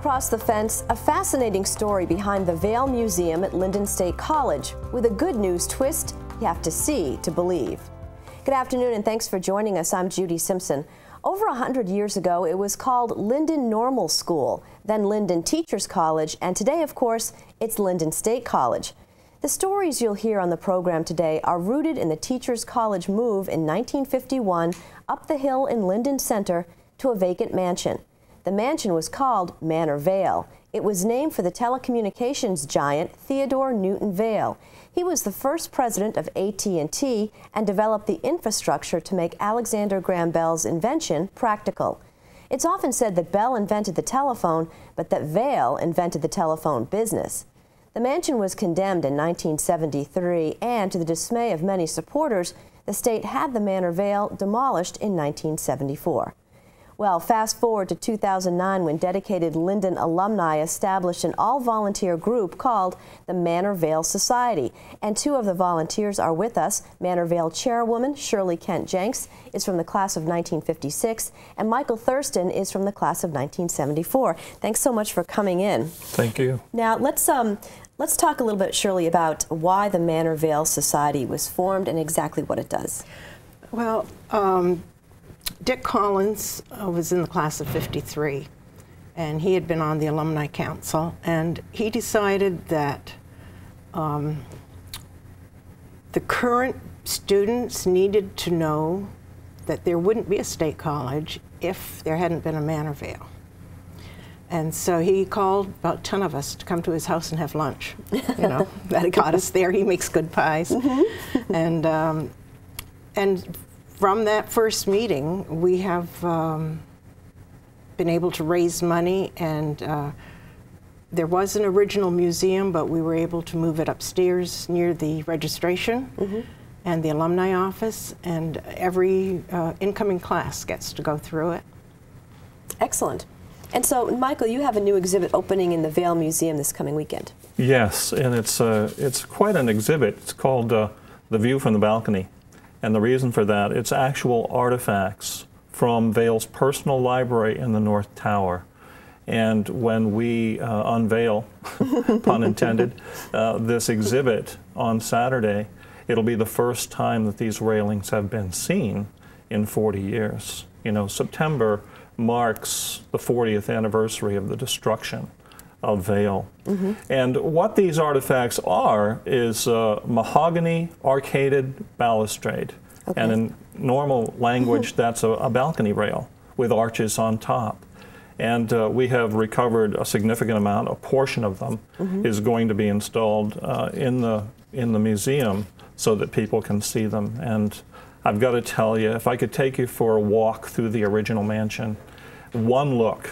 across the fence, a fascinating story behind the Vail Museum at Lyndon State College, with a good news twist you have to see to believe. Good afternoon and thanks for joining us. I'm Judy Simpson. Over 100 years ago, it was called Lyndon Normal School, then Lyndon Teachers College, and today, of course, it's Lyndon State College. The stories you'll hear on the program today are rooted in the Teachers College move in 1951 up the hill in Lyndon Center to a vacant mansion. The mansion was called Manor Vail. It was named for the telecommunications giant Theodore Newton Vail. He was the first president of AT&T and developed the infrastructure to make Alexander Graham Bell's invention practical. It's often said that Bell invented the telephone, but that Vail invented the telephone business. The mansion was condemned in 1973, and to the dismay of many supporters, the state had the Manor Vail demolished in 1974. Well, fast forward to 2009 when dedicated Lyndon alumni established an all-volunteer group called the Manor Vail Society. And two of the volunteers are with us. Manor Vail chairwoman Shirley Kent-Jenks is from the class of 1956, and Michael Thurston is from the class of 1974. Thanks so much for coming in. Thank you. Now, let's talk a little bit, Shirley, about why the Manor Vail Society was formed and exactly what it does. Well, Dick Collins was in the class of 53, and he had been on the Alumni Council, and he decided that the current students needed to know that there wouldn't be a state college if there hadn't been a Manor Vail. And so he called about 10 of us to come to his house and have lunch. You know, that got us there. He makes good pies. And from that first meeting, we have been able to raise money, and there was an original museum, but we were able to move it upstairs near the registration and the alumni office, and every incoming class gets to go through it. Excellent. And so, Michael, you have a new exhibit opening in the Vail Museum this coming weekend. Yes, and it's quite an exhibit. It's called The View from the Balcony. And the reason for that, it's actual artifacts from Vail's personal library in the North Tower. And when we unveil, pun intended, this exhibit on Saturday, it'll be the first time that these railings have been seen in 40 years. You know, September marks the 40th anniversary of the destruction of Vail. And what these artifacts are is mahogany arcaded balustrade. Okay. And in normal language, that's a balcony rail with arches on top. And we have recovered a significant amount. A portion of them is going to be installed in the museum so that people can see them. And I've got to tell you, if I could take you for a walk through the original mansion, one look,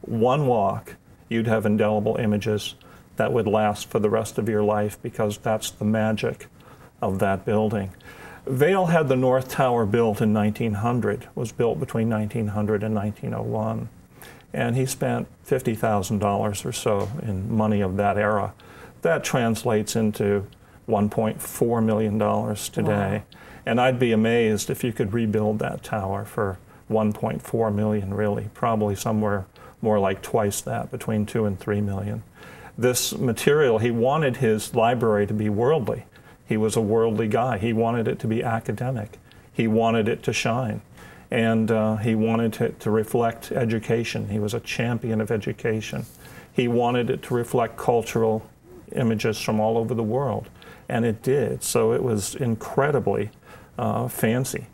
one walk, you'd have indelible images that would last for the rest of your life, because that's the magic of that building. Vail had the North Tower built in 1900, was built between 1900 and 1901. And he spent $50,000 or so in money of that era. That translates into $1.4 million today. Wow. And I'd be amazed if you could rebuild that tower for $1.4 million, really, probably somewhere more like twice that, between $2 and $3 million. This material, he wanted his library to be worldly. He was a worldly guy. He wanted it to be academic. He wanted it to shine. And he wanted it to reflect education. He was a champion of education. He wanted it to reflect cultural images from all over the world. And it did. So it was incredibly fancy.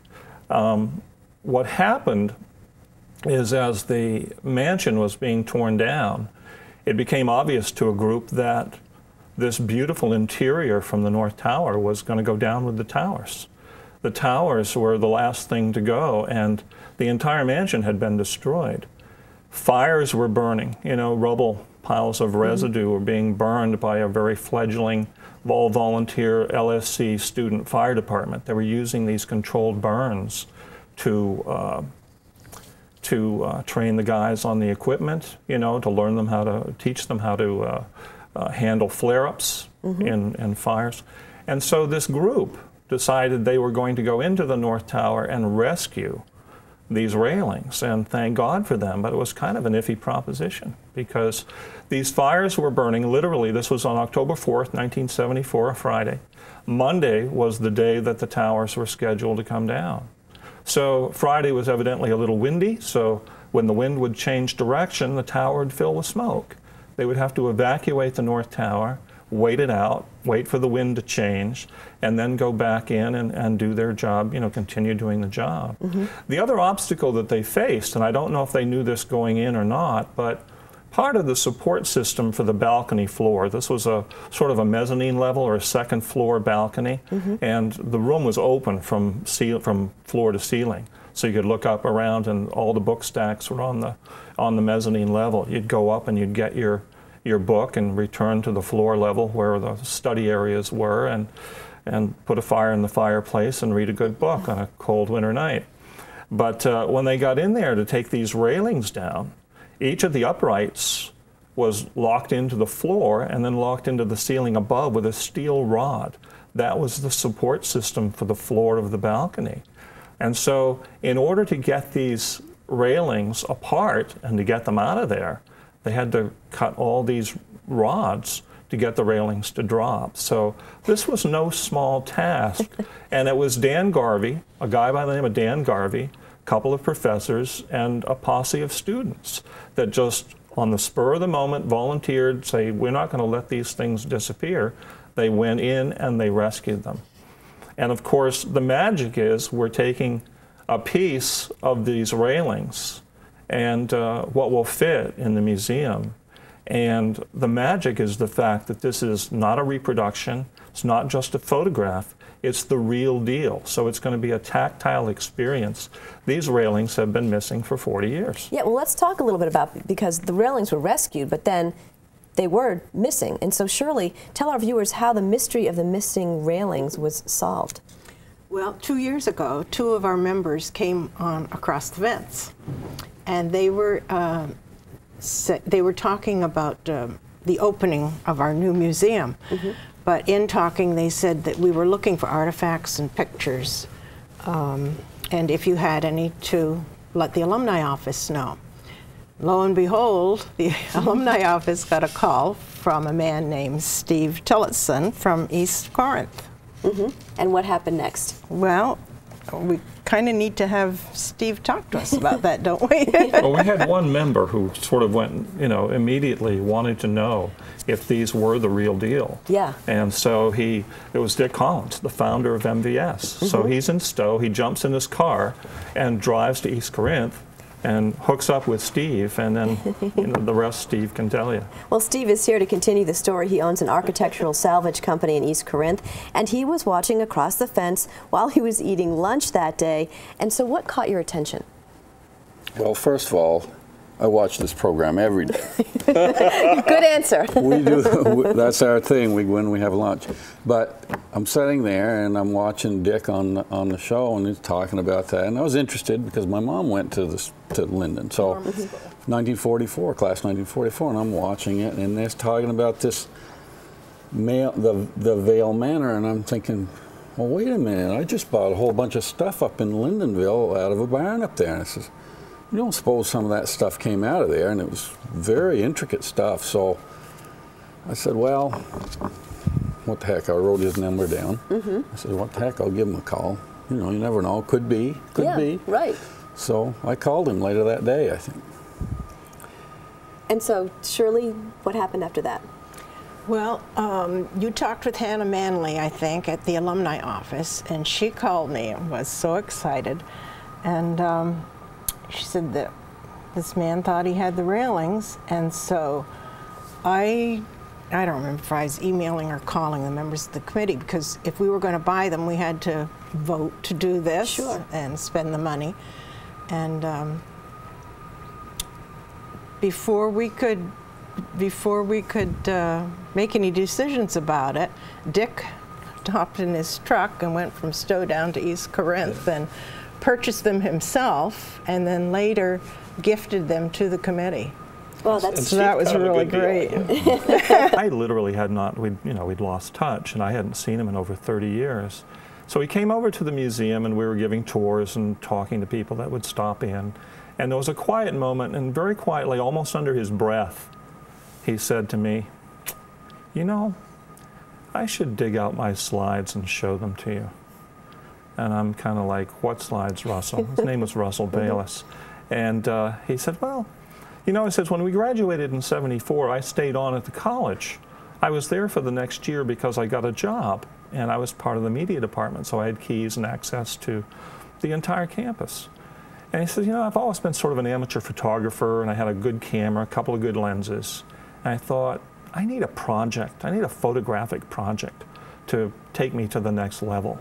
What happened is, as the mansion was being torn down, it became obvious to a group that this beautiful interior from the North Tower was going to go down with the towers. The towers were the last thing to go, and the entire mansion had been destroyed. Fires were burning, you know, rubble piles of residue were being burned by a very fledgling all-volunteer LSC student fire department. They were using these controlled burns to train the guys on the equipment, you know, to learn them how to, teach them how to handle flare-ups in fires. And so this group decided they were going to go into the North Tower and rescue these railings, and thank God for them, but it was kind of an iffy proposition because these fires were burning literally. This was on October 4th, 1974, a Friday. Monday was the day that the towers were scheduled to come down. So Friday was evidently a little windy, so when the wind would change direction, the tower would fill with smoke. They would have to evacuate the North Tower, wait it out, wait for the wind to change, and then go back in and do their job, you know, continue doing the job. The other obstacle that they faced, and I don't know if they knew this going in or not, but part of the support system for the balcony floor, this was a sort of a mezzanine level or a second floor balcony, and the room was open from floor to ceiling. So you could look up around and all the book stacks were on the mezzanine level. You'd go up and you'd get your book and return to the floor level where the study areas were and put a fire in the fireplace and read a good book on a cold winter night. But when they got in there to take these railings down, each of the uprights was locked into the floor and then locked into the ceiling above with a steel rod. That was the support system for the floor of the balcony. And so in order to get these railings apart and to get them out of there, they had to cut all these rods to get the railings to drop. So this was no small task. And it was Dan Garvey, a guy by the name of Dan Garvey, a couple of professors, and a posse of students that just on the spur of the moment volunteered, say, we're not going to let these things disappear. They went in and they rescued them. And of course, the magic is we're taking a piece of these railings and what will fit in the museum. And the magic is the fact that this is not a reproduction, it's not just a photograph, it's the real deal. So it's going to be a tactile experience. These railings have been missing for 40 years. Yeah, well, let's talk a little bit about, because the railings were rescued, but then they were missing. And so Shirley, tell our viewers how the mystery of the missing railings was solved. Well, 2 years ago, two of our members came on across the fence, and they were talking about the opening of our new museum. But in talking, they said that we were looking for artifacts and pictures, and if you had any, to let the alumni office know. Lo and behold, the alumni office got a call from a man named Steve Tillotson from East Corinth. And what happened next? Well, we kind of need to have Steve talk to us about that, don't we? Well, we had one member who sort of went, you know, immediately wanted to know if these were the real deal. Yeah. And so it was Dick Collins, the founder of MVS. So he's in Stowe, he jumps in his car and drives to East Corinth and hooks up with Steve, and then you know, the rest Steve can tell you. Well, Steve is here to continue the story. He owns an architectural salvage company in East Corinth, and he was watching across the fence while he was eating lunch that day. And so what caught your attention? Well, first of all, I watch this program every day. Good answer. We do. That's our thing. When we have lunch. But I'm sitting there and I'm watching Dick on the show, and he's talking about that. And I was interested because my mom went to Lyndon, so 1944, class 1944, and I'm watching it, and they're talking about this the Vail Manor, and I'm thinking, well, wait a minute. I just bought a whole bunch of stuff up in Lyndonville out of a barn up there. And I says, you don't suppose some of that stuff came out of there? And it was very intricate stuff. So I said, well, what the heck? I wrote his number down. I said, what the heck? I'll give him a call. You know, you never know. Could be. Could be. Right. So I called him later that day, I think. And so, Shirley, what happened after that? Well, you talked with Hannah Manley, I think, at the alumni office, and she called me and was so excited. And she said that this man thought he had the railings, and so I don't remember if I was emailing or calling the members of the committee, because if we were going to buy them, we had to vote to do this and spend the money. And before we could make any decisions about it, Dick hopped in his truck and went from Stowe down to East Corinth and purchased them himself, and then later gifted them to the committee. Well, so that was really great. I literally had not, we'd lost touch, and I hadn't seen him in over 30 years. So he came over to the museum, and we were giving tours and talking to people that would stop in. And there was a quiet moment, and very quietly, almost under his breath, he said to me, "You know, I should dig out my slides and show them to you." And I'm kind of like, "What slides, Russell?" His name was Russell Bayless. And he said, "Well, you know," he says, "when we graduated in '74, I stayed on at the college. I was there for the next year because I got a job, and I was part of the media department, so I had keys and access to the entire campus." And he says, "You know, I've always been sort of an amateur photographer, and I had a good camera, a couple of good lenses. And I thought, I need a project. I need a photographic project to take me to the next level."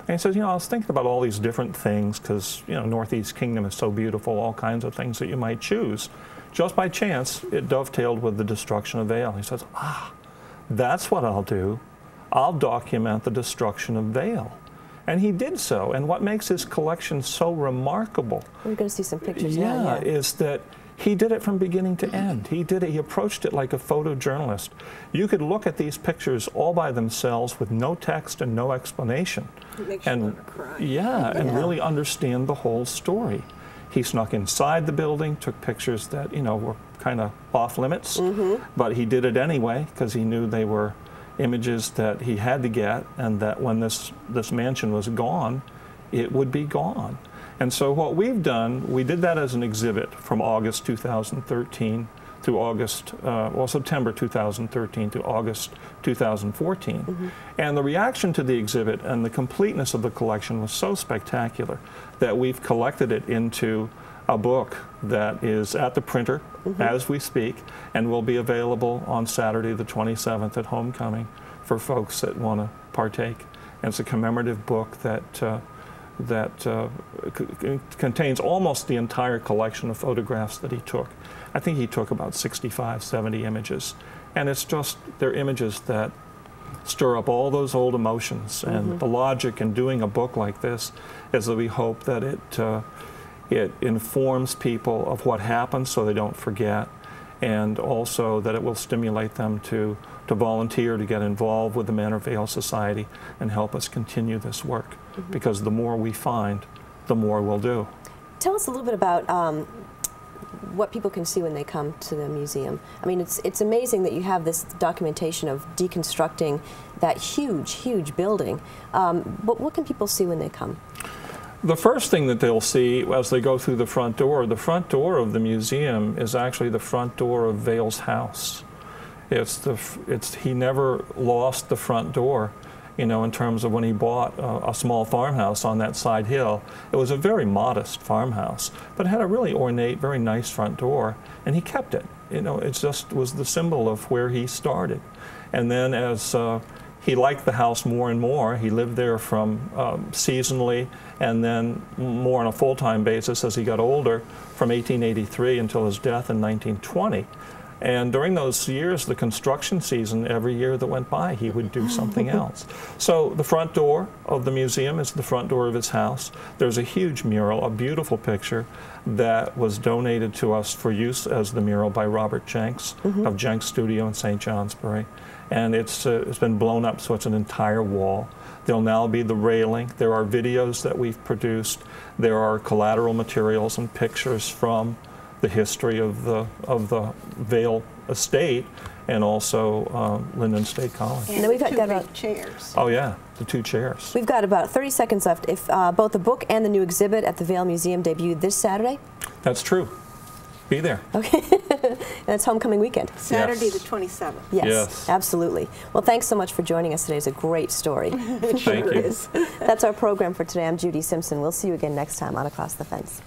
And he says, "You know, I was thinking about all these different things because, you know, Northeast Kingdom is so beautiful, all kinds of things that you might choose. Just by chance, it dovetailed with the destruction of Vail." He says, "That's what I'll do. I'll document the destruction of Vail." And he did so. And what makes his collection so remarkable, we're going to see some pictures now, is that he did it from beginning to end. He did it. He approached it like a photojournalist. You could look at these pictures all by themselves with no text and no explanation, It makes you want to cry. and really understand the whole story. He snuck inside the building, took pictures that, you know, were kind of off limits, but he did it anyway because he knew they were images that he had to get, and that when this mansion was gone, it would be gone. And so what we've done, we did that as an exhibit from August 2013 to September 2013 to August 2014. And the reaction to the exhibit and the completeness of the collection was so spectacular that we've collected it into a book that is at the printer as we speak, and will be available on Saturday the 27th at Homecoming for folks that want to partake. And it's a commemorative book that contains almost the entire collection of photographs that he took. I think he took about 65, 70 images. And it's just, they're images that stir up all those old emotions. And the logic in doing a book like this is that we hope that it informs people of what happened so they don't forget, and also that it will stimulate them to volunteer, to get involved with the Manor Vail Society and help us continue this work. Because the more we find, the more we'll do. Tell us a little bit about what people can see when they come to the museum. I mean, it's amazing that you have this documentation of deconstructing that huge building. But what can people see when they come? The first thing that they'll see as they go through the front door of the museum is actually the front door of Vail's house. He never lost the front door, you know, in terms of when he bought a small farmhouse on that side hill. It was a very modest farmhouse, but it had a really ornate, very nice front door, and he kept it. You know, it just was the symbol of where he started. And then as he liked the house more and more, he lived there from seasonally, and then more on a full-time basis as he got older, from 1883 until his death in 1920. And during those years, the construction season, every year that went by, he would do something else. So the front door of the museum is the front door of his house. There's a huge mural, a beautiful picture that was donated to us for use as the mural by Robert Jenks of Jenks Studio in St. Johnsbury. And it's been blown up, so it's an entire wall. There'll now be the railing. There are videos that we've produced. There are collateral materials and pictures from the history of the Vail estate, and also Lyndon State College. And we've got about chairs. Oh yeah, the two chairs. We've got about 30 seconds left. If both the book and the new exhibit at the Vail Museum debut this Saturday? That's true. Be there. Okay. And it's homecoming weekend. Saturday Yes. the 27th. Yes, absolutely. Well, thanks so much for joining us today. It's a great story. Thank you. That's our program for today. I'm Judy Simpson. We'll see you again next time on Across the Fence.